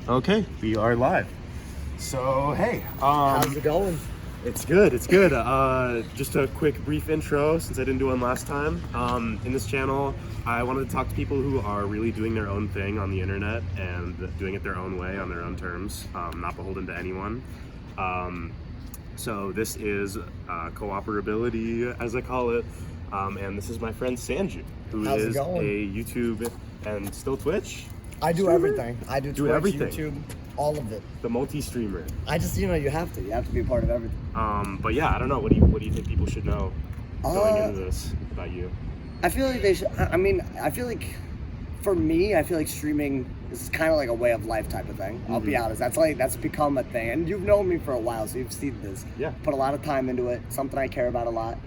Okay, we are live. So, hey, How's it going? it's good, it's good. Just a quick brief intro since I didn't do one last time. In this channel, I wanted to talk to people who are really doing their own thing on the internet and doing it their own way, on their own terms, not beholden to anyone. So this is Co-Operability, as I call it, and this is my friend Sanju, who How's it is going? a YouTube and still Twitch. I do streamer? everything. I do Twitch, everything. YouTube, all of it. The multi-streamer. I just, you have to be a part of everything. But yeah, I don't know. What do you think people should know going into this about you? I feel like they should. I feel like for me, I feel like streaming is kind of like a way of life type of thing. I'll be honest. That's become a thing, and you've known me for a while, so you've seen this. Yeah. Put a lot of time into it. Something I care about a lot.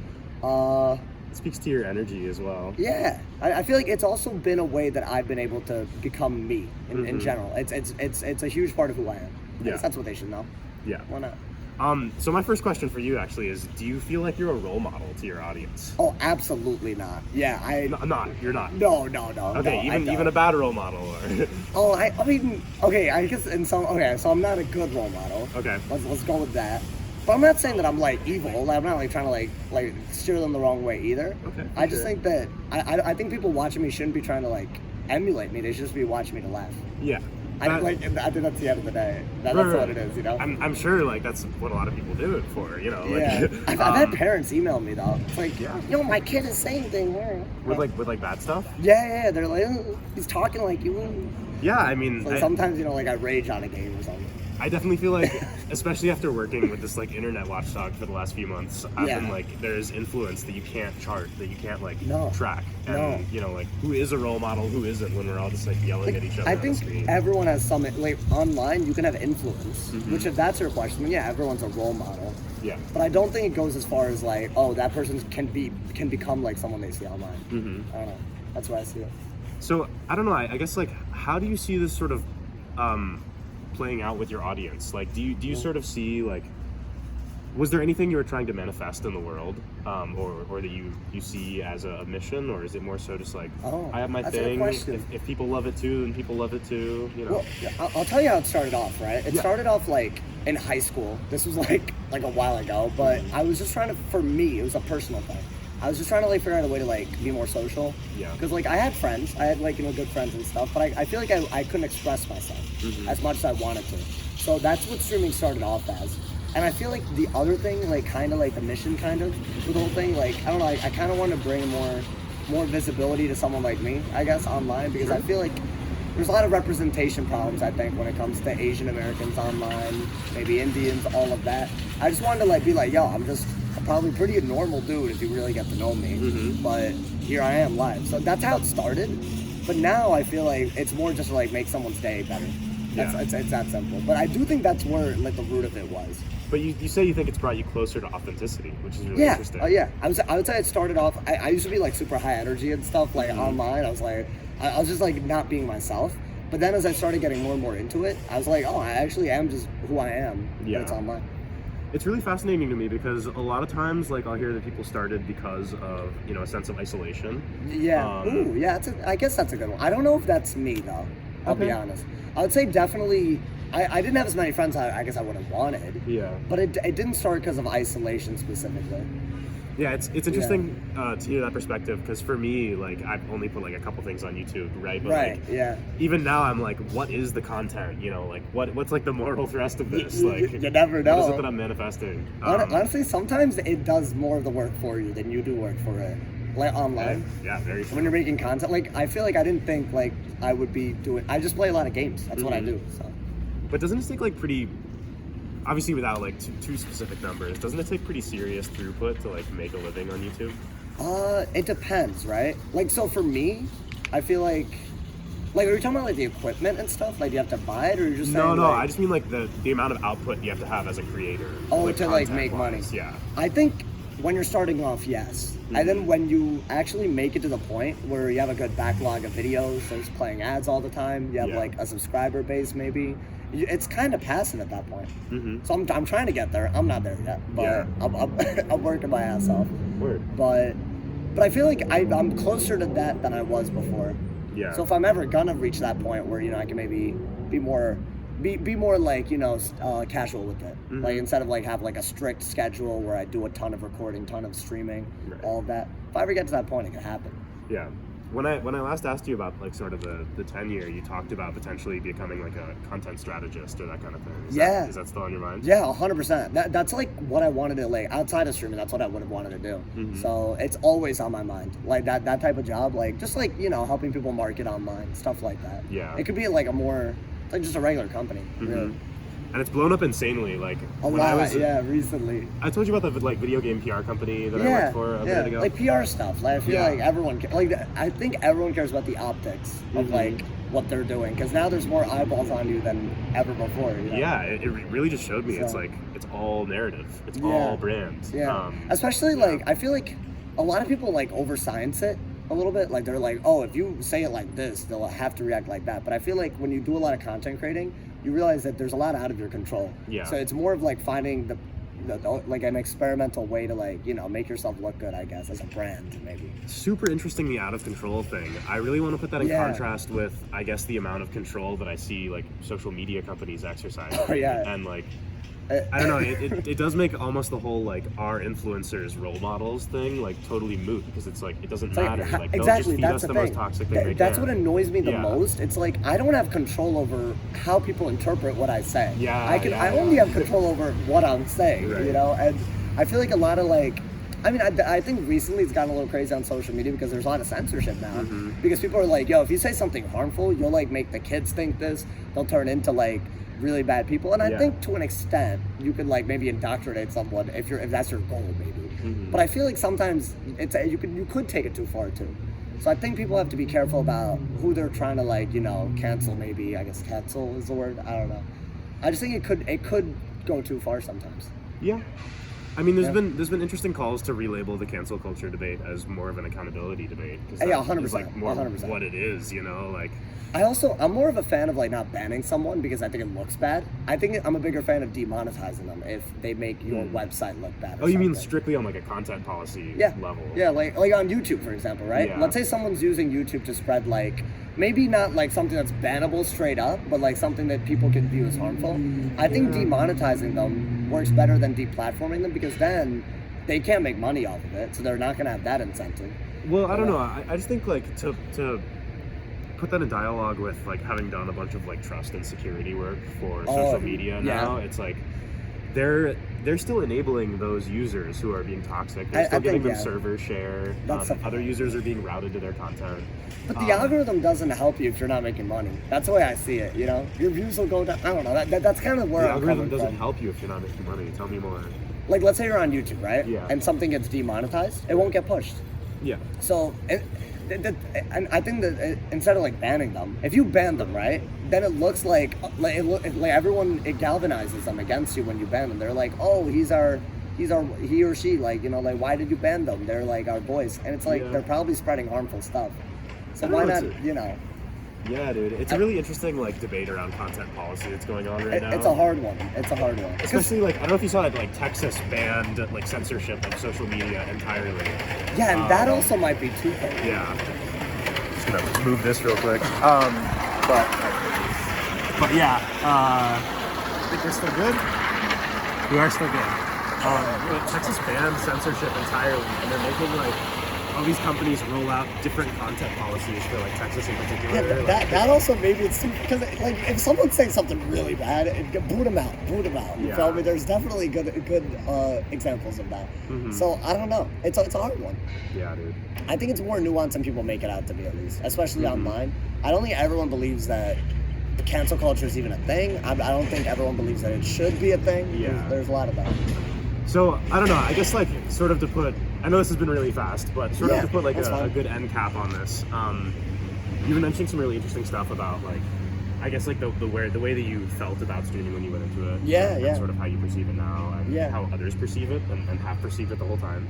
It speaks to your energy as well. Yeah, I feel like it's also been a way that I've been able to become me in general. It's a huge part of who I am. I guess that's what they should know. Yeah. Why not? So my first question for you actually is, do you feel like you're a role model to your audience? Oh, absolutely not. Yeah, You're not. No. Okay, no, even a bad role model or Oh, I mean, okay, I guess so I'm not a good role model. Okay. Let's go with that. But I'm not saying that I'm like evil. I'm not like trying to like steer them the wrong way either. Okay. I just think that I think people watching me shouldn't be trying to like emulate me. They should just be watching me to laugh. Yeah. I think that's the end of the day. That's Right. what it is, I'm sure like that's what a lot of people do it for, like, Yeah. I've had parents email me though. It's like, my kid is saying things. with bad stuff. Yeah. They're like, "Oh, he's talking like you." Yeah, I mean, So sometimes I rage on a game or something. I definitely feel like, especially after working with this like internet watchdog for the last few months, I've been like, there's influence that you can't chart, that you can't like track, and like who is a role model, who isn't, when we're all just like yelling at each other. I on think the screen. everyone has some like online. You can have influence, which if that's your question, then everyone's a role model. Yeah. But I don't think it goes as far as like, oh, that person can become like someone they see online. I don't know. That's why I see it. So I don't know. I guess like, how do you see this sort of playing out with your audience? Like, do you sort of see like, was there anything you were trying to manifest in the world, or that you see as a mission, or is it more so just like, I have my thing. If people love it too, then people love it too. Well, I'll tell you how it started off. Right, it started off like in high school. This was like a while ago, but I was just trying to. For me, it was a personal thing. I was just trying to like figure out a way to like be more social. Yeah. Because like I had friends, I had like good friends and stuff, but I feel like I couldn't express myself as much as I wanted to. So that's what streaming started off as. And I feel like the other thing, like kind of like the mission, kind of with the whole thing, like I don't know, I kind of want to bring more visibility to someone like me, I guess, online, because I feel like there's a lot of representation problems, I think, when it comes to Asian Americans online, maybe Indians, all of that. I just wanted to like be like, yo, I'm probably pretty normal dude if you really get to know me, but here I am live. So that's how it started. But now I feel like it's more just to like make someone's day better. It's that simple. But I do think that's where like the root of it was. But you say you think it's brought you closer to authenticity, which is really interesting. I would say it started off. I used to be like super high energy and stuff like online. I was just like not being myself. But then as I started getting more and more into it, I was like, oh, I actually am just who I am. Yeah. It's online. It's really fascinating to me because a lot of times, like, I'll hear that people started because of, a sense of isolation. Yeah. I guess that's a good one. I don't know if that's me, though. I'll be honest. I would say definitely, I didn't have as many friends I guess I would have wanted. Yeah. But it didn't start because of isolation specifically. Yeah, it's interesting to hear that perspective, because for me, like, I've only put like a couple things on YouTube, right? But like, even now I'm like, what is the content? Like what's like the moral thrust of this? Like, you never know. What is it that I'm manifesting? Honestly, sometimes it does more of the work for you than you do work for it. Like online. Yeah, very true. When you're making content, like I feel like I didn't think like I would be doing. I just play a lot of games. That's what I do. So. But doesn't it take like pretty? Obviously, without like too specific numbers, doesn't it take pretty serious throughput to like make a living on YouTube? It depends, right? Like, so for me, I feel like are you talking about like the equipment and stuff? Like, do you have to buy it, or you're just saying, No. I just mean like the amount of output you have to have as a creator. Oh, like, to like make money. Yeah. I think when you're starting off, yes. And then when you actually make it to the point where you have a good backlog of videos, there's playing ads all the time, you have like a subscriber base maybe, it's kind of passive at that point. So I'm trying to get there. I'm not there yet, but I'm working my ass off. Word. But I feel like I'm closer to that than I was before. Yeah. So if I'm ever gonna reach that point where I can maybe be more be more like, casual with it. Mhm. Like instead of like have like a strict schedule where I do a ton of recording, ton of streaming, Right. all of that. If I ever get to that point, it could happen. Yeah. When I last asked you about like sort of the tenure, you talked about potentially becoming like a content strategist or that kind of thing. Is that still on your mind? Yeah, 100%. That's like what I wanted to, like, outside of streaming, that's what I would have wanted to do. Mhm. So it's always on my mind. Like that type of job, like just like, helping people market online, stuff like that. Yeah. It could be like like just a regular company. Mhm. Really. And it's blown up insanely. Like A lot, recently. I told you about the like video game PR company that I worked for a minute ago. Like PR stuff. Like I feel like everyone, I think everyone cares about the optics of Mhm. like what they're doing, because now there's more eyeballs on you than ever before. Yeah, it really just showed me it's So- like it's all narrative. It's all brand. Yeah. Especially like I feel like a lot of people like overscience it a little bit. Like they're like, oh, if you say it like this, they'll have to react like that. But I feel like when you do a lot of content creating, you realize that there's a lot out of your control. Yeah. So it's more of like finding the like an experimental way to like, make yourself look good, I guess, as a brand maybe. Super interesting, the out of control thing. I really want to put that in Yeah. contrast with, I guess, the amount of control that I see like social media companies exercise. Oh, yeah. And like, I don't know, it does make almost the whole like our influencers role models thing like totally moot, because it's like it doesn't matter. Like they'll exactly, just feed that's us the the thing. most toxic thing they That's can. what annoys me the Yeah. most. It's like I don't have control over how people interpret what I say. Yeah, I only have control over what I'm saying. Right. And I feel like a lot of like, I think recently it's gotten a little crazy on social media because there's a lot of censorship now. Mhm. Because people are like, yo, if you say something harmful, you'll like make the kids think this. They'll turn into like really bad people. And I Yeah. think to an extent you could like maybe indoctrinate someone if that's your goal maybe. Mhm. But I feel like sometimes you could take it too far too. So I think people have to be careful about who they're trying to like, cancel maybe. I guess cancel is the word. I don't know. I just think it could go too far sometimes. Yeah. I mean, there's Yeah. been interesting calls to relabel the cancel culture debate as more of an accountability debate. 'Cause Yeah, that 100%, is, like more 100%. what it is, like. I'm more of a fan of like not banning someone because I think it looks bad. I think I'm a bigger fan of demonetizing them if they make your website look bad. or Oh, you mean something. strictly on like a content policy level? Yeah, like on YouTube, for example, right? Yeah. Let's say someone's using YouTube to spread like maybe not like something that's bannable straight up, but like something that people can view as harmful. I think demonetizing them works better than deplatforming them, because then they can't make money off of it, so they're not gonna have that incentive. Well, I don't know. I just think like to put that in dialogue with like having done a bunch of like trust and security work for social media now, it's like they're still enabling those users who are being toxic. They're still giving them server share. Other users are being routed to their content. But the algorithm doesn't help you if you're not making money. That's the way I see it. Your views will go down. I don't know. That's kind of where The I'm algorithm coming doesn't from. help you if you're not making money. Tell me more. Like, let's say you're on YouTube, right? Yeah. And something gets demonetized, it won't get pushed. Yeah. So, and I think that instead of like banning them, if you ban them, right, then it looks like everyone, it galvanizes them against you when you ban them. They're like, oh, he or she, like, like, why did you ban them? They're like our boys, and it's like they're probably spreading harmful stuff. So why not, Yeah, dude. It's a really interesting like debate around content policy that's going on right now. It's a hard one. Especially like I don't know if you saw it, like Texas banned like censorship of social media entirely. Yeah, and that also might be too far. Yeah. Just gonna move this real quick. But yeah, I think we're still good. We are still good. But Texas banned censorship entirely, and they're making like all these companies roll out different content policies for like Texas in particular. Yeah, that also maybe it's too, because like if someone's saying something really bad, boot them out. You feel me? There's definitely good examples of that. Mm-hmm. So I don't know. It's a hard one. Yeah, dude. I think it's more nuanced than people make it out to be, at least, especially online. I don't think everyone believes that cancel culture is even a thing. I don't think everyone believes that it should be a thing. Yeah. There's a lot of that. So I don't know. I guess like sort of to put. I know this has been really fast, but sort of to put like a good end cap on this. You've been mentioning some really interesting stuff about like, I guess like the way that you felt about streaming when you went into it. And sort of how you perceive it now and how others perceive it and have perceived it the whole time.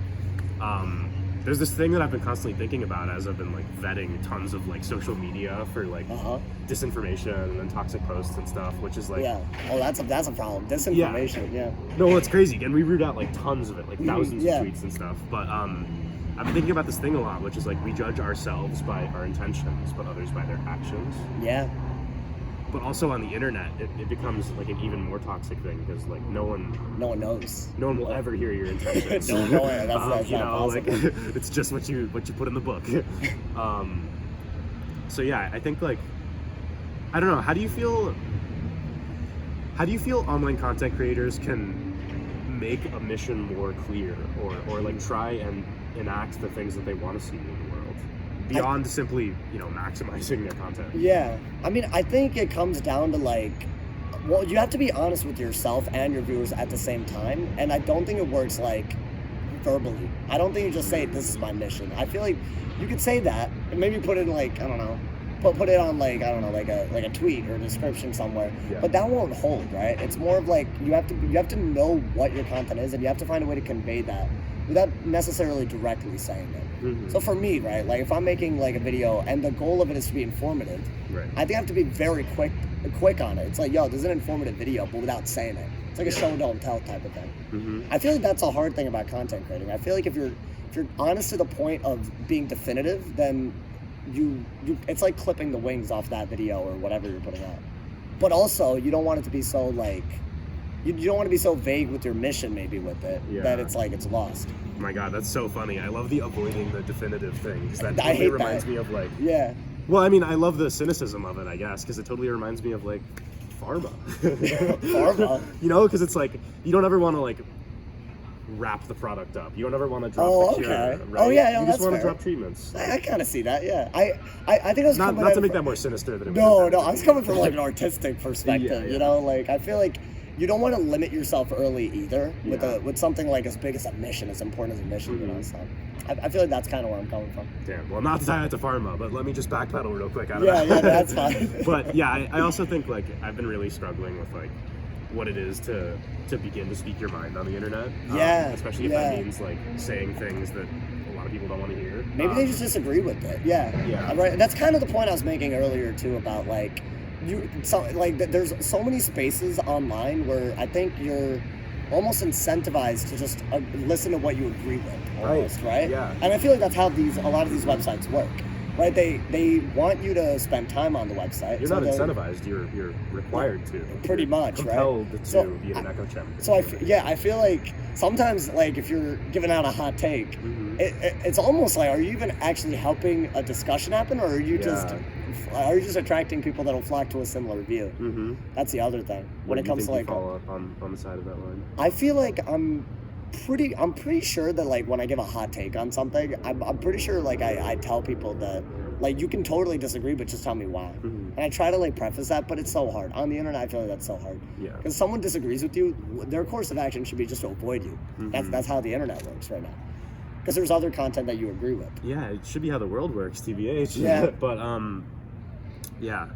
There's this thing that I've been constantly thinking about as I've been like vetting tons of like social media for like disinformation and toxic posts and stuff, which is like that's a problem. Disinformation. No, it's crazy, and we root out like tons of it, like thousands of tweets and stuff. But I've been thinking about this thing a lot, which is like we judge ourselves by our intentions, but others by their actions. but also on the internet, it becomes like an even more toxic thing because like no one knows. No one will ever hear your intentions. no, that's you not know, like possible. it's just what you put in the book. So yeah, I think like I don't know. How do you feel online content creators can make a mission more clear, or like try and enact the things that they want to see in the world beyond simply maximizing their content? Yeah, I mean, I think it comes down to like, well, you have to be honest with yourself and your viewers at the same time, and I don't think it works like verbally. I don't think you just say this is my mission. I feel like you could say that and maybe put it in like, I don't know, put it on like, I don't know, like a tweet or a description somewhere. Yeah. But that won't hold, right? It's more of like you have to know what your content is, and you have to find a way to convey that without necessarily directly saying it. Mm-hmm. So for me, right, like if I'm making like a video and the goal of it is to be informative, Right. I think I have to be very quick on it. It's like, yo, this is an informative video, but without saying it. It's like a show don't tell type of thing. Mm-hmm. I feel like that's a hard thing about content creating. I feel like if you're honest to the point of being definitive, then you it's like clipping the wings off that video or whatever you're putting out. But also, you don't want it to be so like you don't want to be so vague with your mission maybe with it that it's like it's lost. Oh my God, that's so funny. I love the avoiding the definitive thing because that I totally hate reminds that. me of like. Yeah. Well, I mean, I love the cynicism of it, I guess, because it totally reminds me of like pharma. Pharma. You know, because it's like you don't ever want to like wrap the product up. You don't ever want to drop the cure, okay. right? Oh yeah, no, you that's just want to fair. drop treatments. I kind of see that. Yeah. I think I was Not coming to make that more sinister than it was. No, intended I to was be. coming from like an artistic perspective. Yeah. You know, like I feel like you don't want to limit yourself early either Yeah. with something like as big as a mission, as important as a mission. Mm-hmm. You know, so I feel like that's kind of where I'm coming from. Damn. Well, not to tie that to pharma, but let me just backpedal real quick out of Yeah, that. that's fine. But yeah, I also think like I've been really struggling with like what it is to begin to speak your mind on the internet. Yeah, Especially if yeah. that means like saying things that a lot of people don't want to hear. Maybe they just disagree with it. Yeah. Yeah. Right. That's kind of the point I was making earlier too about like there's so many spaces online where I think you're almost incentivized to just listen to what you agree with, almost, right? Yeah. And I feel like that's how a lot of these websites work, right? They want you to spend time on the website. You're not incentivized. You're required to. Pretty You're much, right? compelled to So, be in an echo chamber. So I feel like sometimes like if you're giving out a hot take, Mhm. it's almost like, are you even actually helping a discussion happen, or are you just attracting people that'll flock to a similar view? Mm-hmm. That's the other thing when it comes to like. fall up on the side of that line. I feel like I'm pretty sure that like when I give a hot take on something, I'm pretty sure like I tell people that like you can totally disagree, but just tell me why. Mhm. And I try to like preface that, but it's so hard on the internet. I feel like that's so hard. Yeah. Because someone disagrees with you, their course of action should be just to avoid you. Mhm. That's how the internet works right now. Because there's other content that you agree with. Yeah, it should be how the world works, TBH. Yeah. But yeah,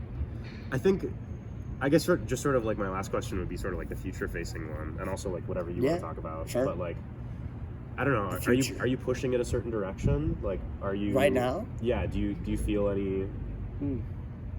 I guess just sort of like my last question would be sort of like the future-facing one, and also like whatever you want to talk about. Sure. But like, I don't know. Are you pushing it a certain direction? Like, are you Right now? Yeah. Do you feel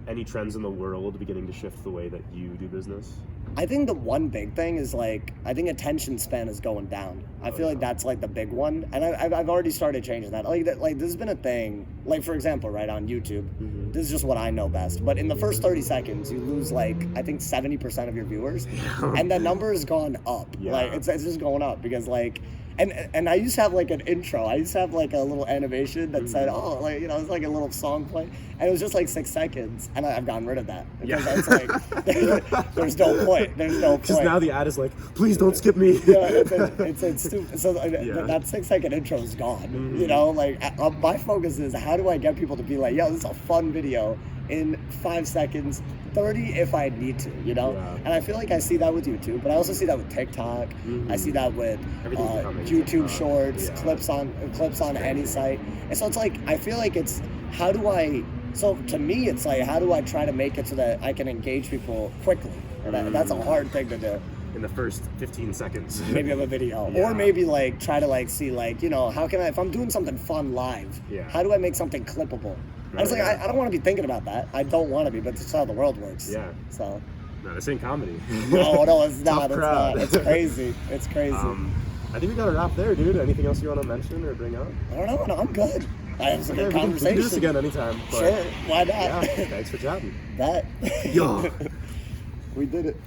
any trends in the world beginning to shift the way that you do business? I think the one big thing is like I think attention span is going down. I feel like that's like the big one, and I've already started changing that. Like this has been a thing. Like for example, right on YouTube, this is just what I know best. But in the first 30 seconds, you lose like I think 70% of your viewers, and the number has gone up. Yeah. Like it's just going up because like. And I used to have like an intro. I used to have like a little animation that said, oh, like, you know, it's like a little song play. And it was just like 6 seconds. And I've gotten rid of that. Because it's like, there's no point. There's no point. Because now the ad is like, please don't skip me. Yeah, it's stupid. So that 6-second intro is gone. You know, like my focus is how do I get people to be like, yo, this is a fun video in 5 seconds, 30 if I need to, you know? Yeah. And I feel like I see that with YouTube, but I also see that with TikTok. I see that with YouTube Shorts, clips on any site. And so it's like, I feel like it's, so to me, it's like, how do I try to make it so that I can engage people quickly? And that's a hard thing to do. In the first 15 seconds. Maybe of a video. Yeah. Or maybe like try to like see like, you know, how can I, if I'm doing something fun live, how do I make something clippable? I was like, I don't want to be thinking about that. I don't want to be, but that's how the world works. Yeah. So. No, this ain't comedy. No, it's not. Tough crowd. It's crazy. It's crazy. I think we got a wrap there, dude. Anything else you want to mention or bring up? I don't know. No, I'm good. That was a good We can conversation. do this again anytime. But Sure, why not? Yeah, thanks for chatting. That. Yo. We did it.